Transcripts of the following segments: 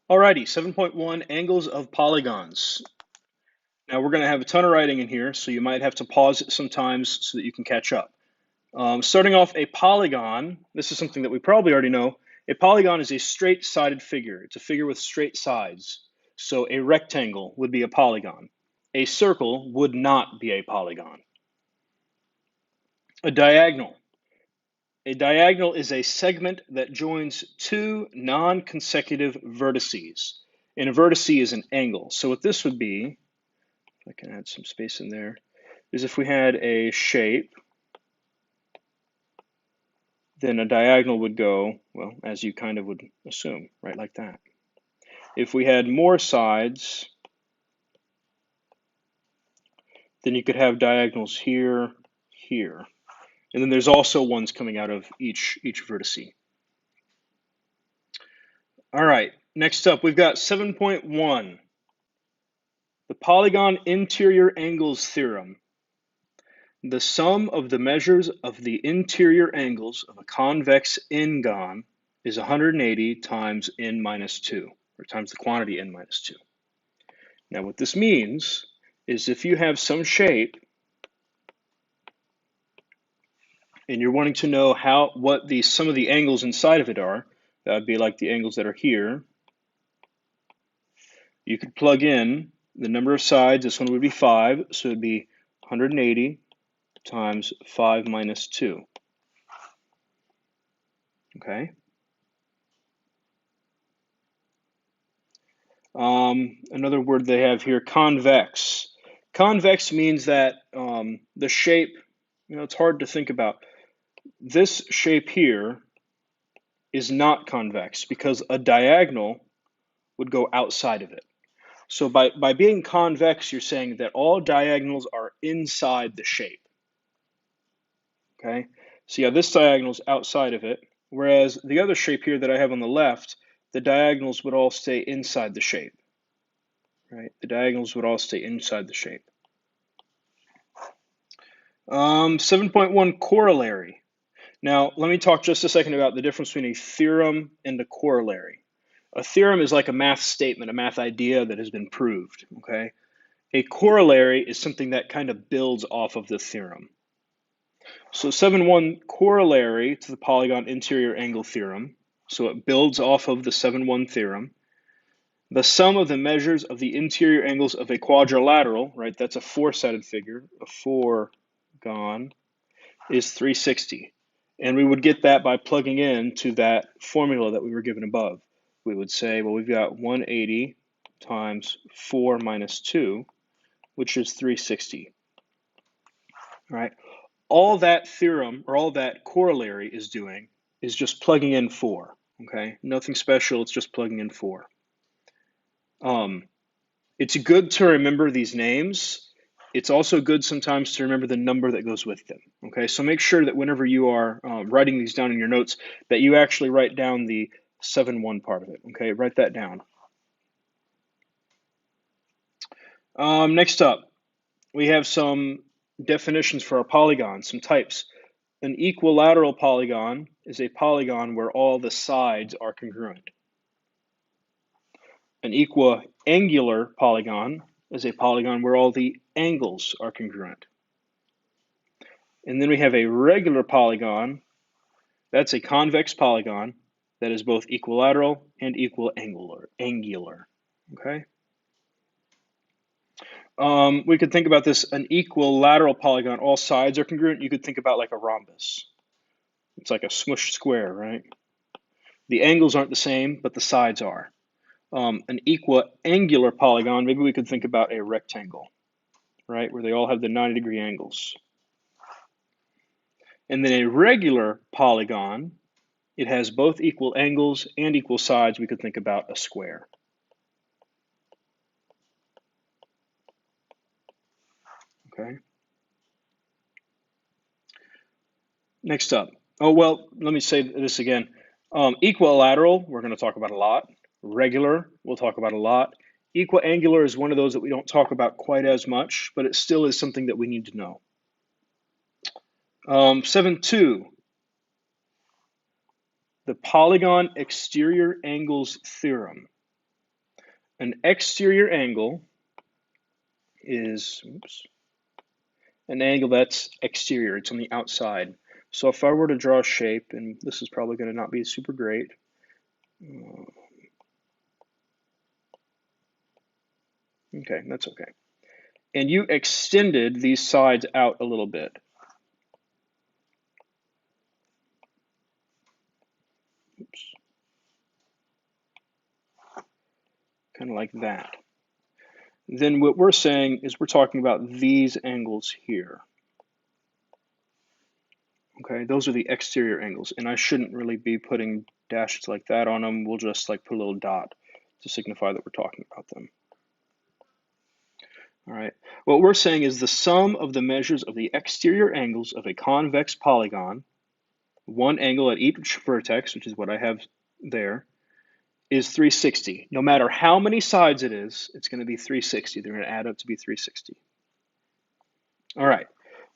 Alrighty, 7.1 angles of polygons. Now we're going to have a ton of writing in here, so you might have to pause it sometimes so that you can catch up. Starting off, a polygon, this is something that we probably already know. A polygon is a straight-sided figure. It's a figure with straight sides. So a rectangle would be a polygon. A circle would not be a polygon. A diagonal. A diagonal is a segment that joins two non-consecutive vertices. And a vertex is an angle. So what this would be, if I can add some space in there, is if we had a shape, then a diagonal would go, well, as you kind of would assume, right, like that. If we had more sides, then you could have diagonals here, here. And then there's also ones coming out of each vertex. All right, next up, we've got 7.1, the polygon interior angles theorem. The sum of the measures of the interior angles of a convex n-gon is 180 times n minus 2, or times the quantity n minus 2. Now what this means is if you have some shape and you're wanting to know what the sum of the angles inside of it are, that would be like the angles that are here, you could plug in the number of sides. This one would be 5, so it would be 180 times 5 minus 2. Okay. Another word they have here, convex. Convex means that the shape, it's hard to think about. This shape here is not convex because a diagonal would go outside of it. So by being convex, you're saying that all diagonals are inside the shape. Okay, so yeah, this diagonal is outside of it, whereas the other shape here that I have on the left, the diagonals would all stay inside the shape. Right, the diagonals would all stay inside the shape. 7.1 corollary. Now, let me talk just a second about the difference between a theorem and a corollary. A theorem is like a math statement, a math idea that has been proved, okay? A corollary is something that kind of builds off of the theorem. So 7.1 corollary to the polygon interior angle theorem. So it builds off of the 7.1 theorem. The sum of the measures of the interior angles of a quadrilateral, right, that's a four-sided figure, a four-gon, is 360. And we would get that by plugging in to that formula that we were given above. We would say, well, we've got 180 times 4 minus 2, which is 360. All right. All that theorem, or all that corollary is doing, is just plugging in 4. Okay. Nothing special. It's just plugging in 4. It's good to remember these names. It's also good sometimes to remember the number that goes with them. Okay, so make sure that whenever you are writing these down in your notes, that you actually write down the 7.1 part of it. Okay, write that down. Next up, we have some definitions for our polygons, some types. An equilateral polygon is a polygon where all the sides are congruent. An equiangular polygon is a polygon where all the angles are congruent. And then we have a regular polygon. That's a convex polygon that is both equilateral and equiangular. Okay. We could think about this, an equilateral polygon, all sides are congruent. You could think about like a rhombus. It's like a smushed square, right? The angles aren't the same, but the sides are. An equiangular polygon, maybe we could think about a rectangle, right, where they all have the 90-degree angles. And then a regular polygon, it has both equal angles and equal sides. We could think about a square. Okay. Next up. Oh, well, let me say this again. Equilateral, we're going to talk about a lot. Regular, we'll talk about a lot. Equiangular is one of those that we don't talk about quite as much, but it still is something that we need to know. 7.2, the polygon exterior angles theorem. an exterior angle is an angle that's exterior, it's on the outside. So if I were to draw a shape, and this is probably going to not be super great, okay, that's okay. And you extended these sides out a little bit. Oops. Kind of like that. Then what we're saying is we're talking about these angles here. Okay, those are the exterior angles, and I shouldn't really be putting dashes like that on them. We'll just like put a little dot to signify that we're talking about them. All right, what we're saying is the sum of the measures of the exterior angles of a convex polygon, one angle at each vertex, which is what I have there, is 360. No matter how many sides it is, it's going to be 360. They're going to add up to be 360. All right,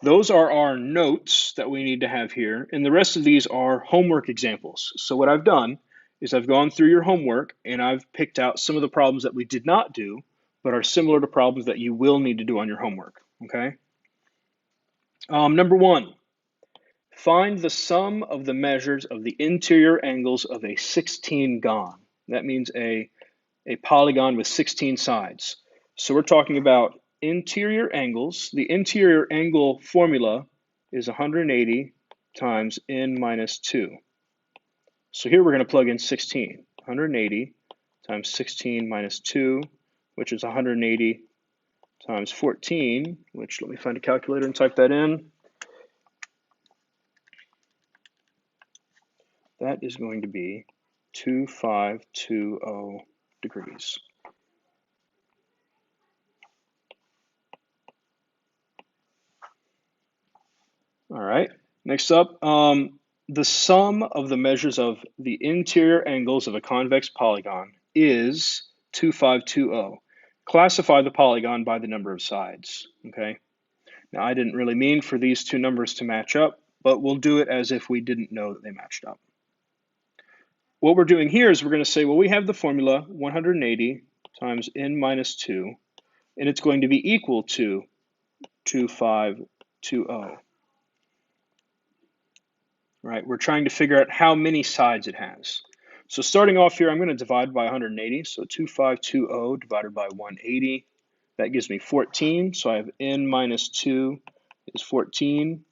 those are our notes that we need to have here, and the rest of these are homework examples. So what I've done is I've gone through your homework and I've picked out some of the problems that we did not do, but are similar to problems that you will need to do on your homework, okay? Number one, find the sum of the measures of the interior angles of a 16-gon. That means a polygon with 16 sides. So we're talking about interior angles. The interior angle formula is 180 times n minus 2. So here we're going to plug in 16. 180 times 16 minus 2, which is 180 times 14, which let me find a calculator and type that in. That is going to be 2520 degrees. All right, next up, the sum of the measures of the interior angles of a convex polygon is 2520. Classify the polygon by the number of sides, okay? Now, I didn't really mean for these two numbers to match up, but we'll do it as if we didn't know that they matched up. What we're doing here is we're going to say, well, we have the formula 180 times n minus 2, and it's going to be equal to 2520. Right, we're trying to figure out how many sides it has. So starting off here, I'm going to divide by 180. So 2520 divided by 180, that gives me 14. So I have n minus 2 is 14.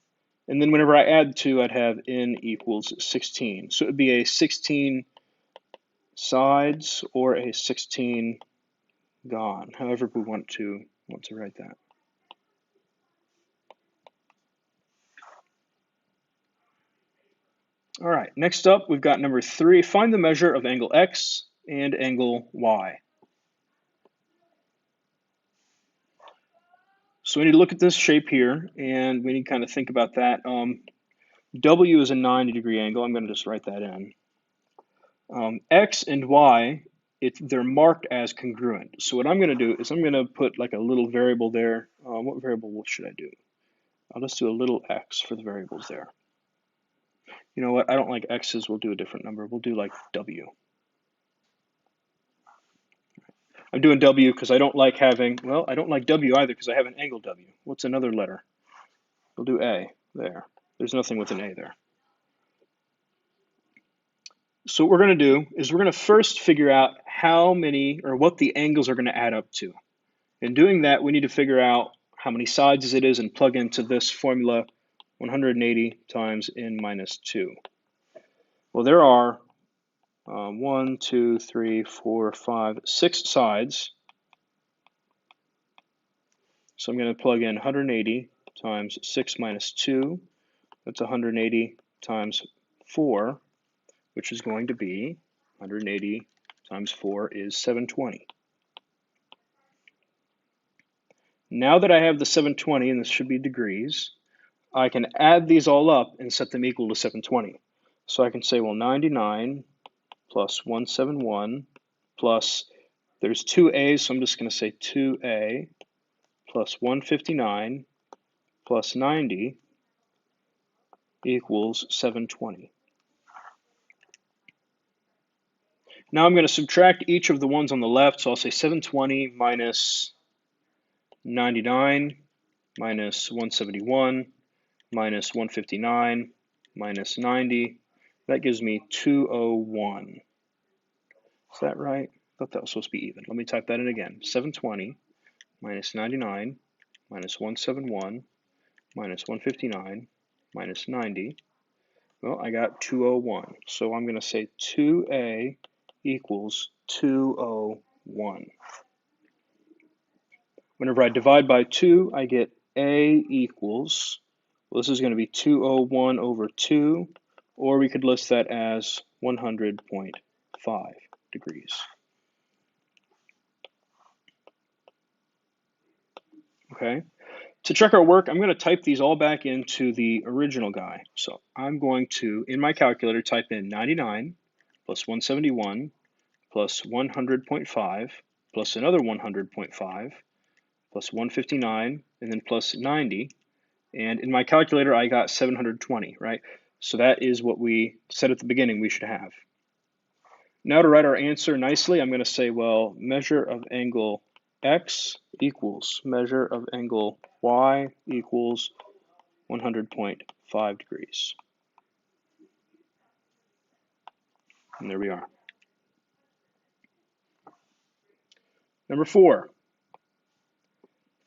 And then whenever I add 2, I'd have n equals 16. So it would be a 16 sides or a 16 gon, however we want to write that. All right, next up, we've got number 3. Find the measure of angle x and angle y. So we need to look at this shape here, and we need to kind of think about that. W is a 90-degree angle. I'm going to just write that in. X and Y, they're marked as congruent. So what I'm going to do is I'm going to put like a little variable there. What variable should I do? I'll just do a little x for the variables there. You know what? I don't like x's. We'll do a different number. We'll do like W. I'm doing W because I don't like having, well, I don't like W either because I have an angle W. What's another letter? We'll do A there. There's nothing with an A there. So what we're going to do is we're going to first figure out how many or what the angles are going to add up to. In doing that, we need to figure out how many sides it is and plug into this formula 180 times n minus 2. Well, there are 1, 2, 3, 4, 5, 6 sides. So I'm going to plug in 180 times 6 minus 2. That's 180 times 4, which is going to be 180 times 4 is 720. Now that I have the 720, and this should be degrees, I can add these all up and set them equal to 720. So I can say, well, 99 plus 171 plus, there's two A's, so I'm just going to say 2A plus 159 plus 90 equals 720. Now I'm going to subtract each of the ones on the left, so I'll say 720 minus 99 minus 171 minus 159 minus 90. That gives me 201. Is that right? I thought that was supposed to be even. Let me type that in again. 720 minus 99 minus 171 minus 159 minus 90. Well, I got 201. So I'm going to say 2a equals 201. Whenever I divide by 2, I get a equals, well, this is going to be 201 over 2, or we could list that as 100.5 degrees. Okay. To check our work, I'm going to type these all back into the original guy. So I'm going to, in my calculator, type in 99 plus 171 plus 100.5 plus another 100.5 plus 159 and then plus 90. And in my calculator, I got 720, right? So that is what we said at the beginning we should have. Now to write our answer nicely, I'm going to say, well, measure of angle x equals measure of angle y equals 100.5 degrees. And there we are. Number 4,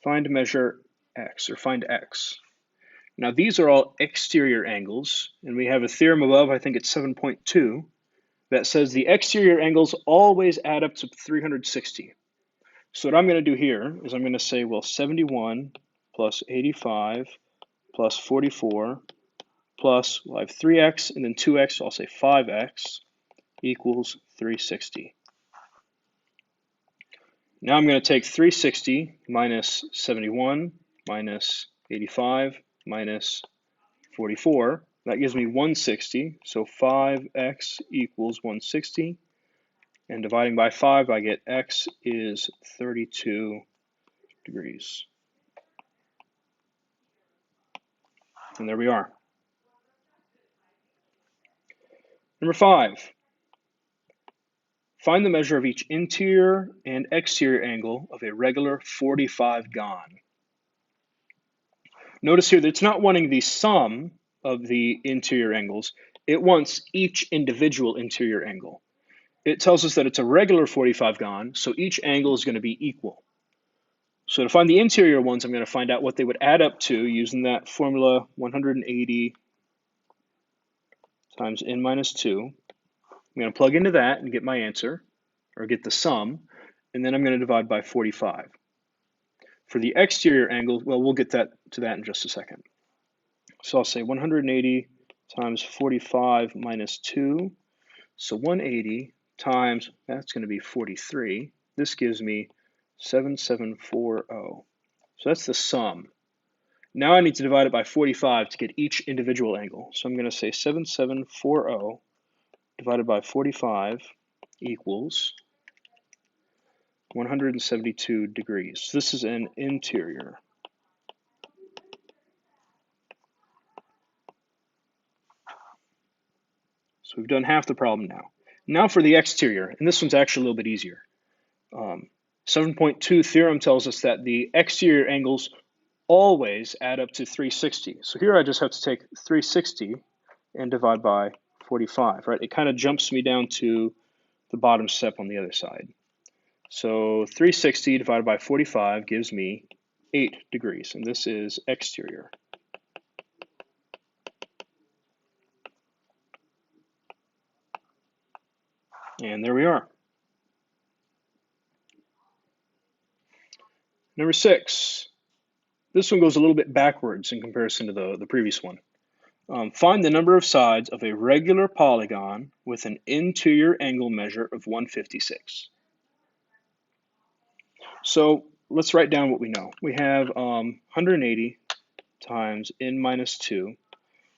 find measure x, or find x. Now these are all exterior angles, and we have a theorem above, I think it's 7.2, that says the exterior angles always add up to 360. So what I'm going to do here is I'm going to say, well, 71 plus 85 plus 44 plus, well, I have 3x and then 2x, so I'll say 5x equals 360. Now I'm going to take 360 minus 71 minus 85 minus 44. That gives me 160, so 5x equals 160. And dividing by 5, I get x is 32 degrees. And there we are. Number 5, find the measure of each interior and exterior angle of a regular 45 gon. Notice here that it's not wanting the sum of the interior angles, it wants each individual interior angle. It tells us that it's a regular 45 gon, so each angle is going to be equal. So to find the interior ones, I'm going to find out what they would add up to using that formula 180 times n minus 2. I'm going to plug into that and get my answer, or get the sum, and then I'm going to divide by 45. For the exterior angle, well, we'll get to that in just a second. So I'll say 180 times 45 minus 2. So 180 times, that's going to be 43. This gives me 7740. So that's the sum. Now I need to divide it by 45 to get each individual angle. So I'm going to say 7740 divided by 45 equals 172 degrees. This is an interior. So we've done half the problem now. Now for the exterior, and this one's actually a little bit easier. 7.2 theorem tells us that the exterior angles always add up to 360. So here I just have to take 360 and divide by 45, right? It kind of jumps me down to the bottom step on the other side. So 360 divided by 45 gives me 8 degrees, and this is exterior. And there we are. Number 6. This one goes a little bit backwards in comparison to the previous one. Find the number of sides of a regular polygon with an interior angle measure of 156. So let's write down what we know. We have 180 times n minus 2.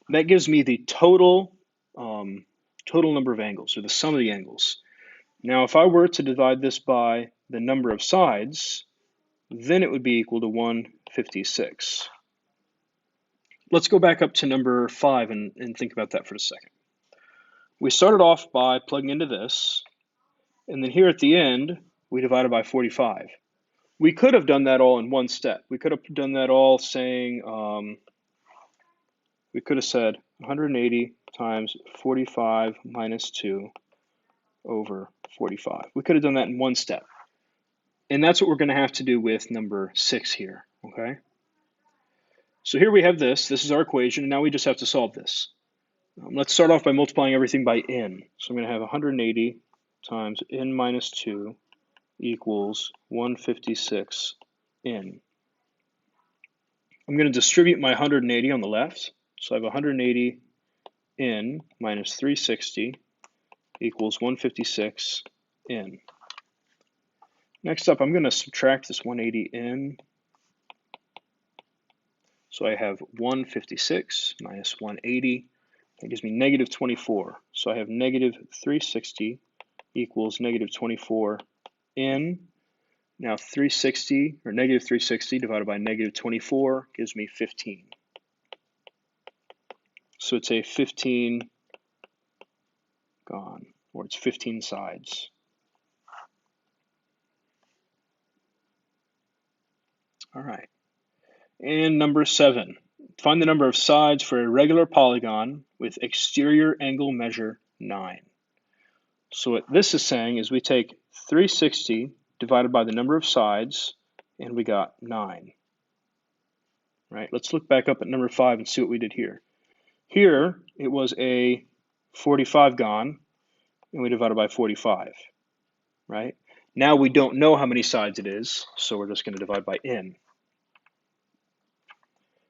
That gives me the total number of angles, or the sum of the angles. Now, if I were to divide this by the number of sides, then it would be equal to 156. Let's go back up to number 5 and think about that for a second. We started off by plugging into this, And then here at the end, we divided by 45. We could have done that all in one step. We could have done that all saying, we could have said 180 times 45 minus 2 over 45. We could have done that in one step. And that's what we're going to have to do with number 6 here, okay? So here we have this. This is our equation, and now we just have to solve this. Let's start off by multiplying everything by n. So I'm going to have 180 times n minus 2 equals 156 n. I'm going to distribute my 180 on the left. So I have 180 n minus 360 equals 156 n. Next up, I'm going to subtract this 180 n. So I have 156 minus 180. That gives me negative 24. So I have negative 360 equals negative 24 n. Now 360, or negative 360 divided by negative 24 gives me 15. So it's a 15 gon, or it's 15 sides. All right. And number 7, find the number of sides for a regular polygon with exterior angle measure 9. So what this is saying is we take 360 divided by the number of sides, and we got 9. Right? Let's look back up at number 5 and see what we did here. Here, it was a 45 gon, and we divided by 45. Right? Now we don't know how many sides it is, so we're just going to divide by n.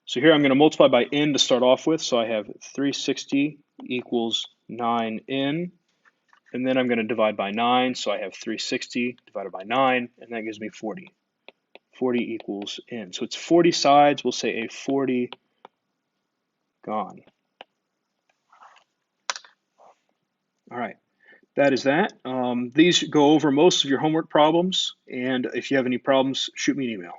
So here I'm going to multiply by n to start off with, so I have 360 equals 9n, and then I'm going to divide by 9, so I have 360 divided by 9, and that gives me 40. 40 equals n. So it's 40 sides, we'll say a 40 gon. All right, that is that. These go over most of your homework problems, and if you have any problems, shoot me an email.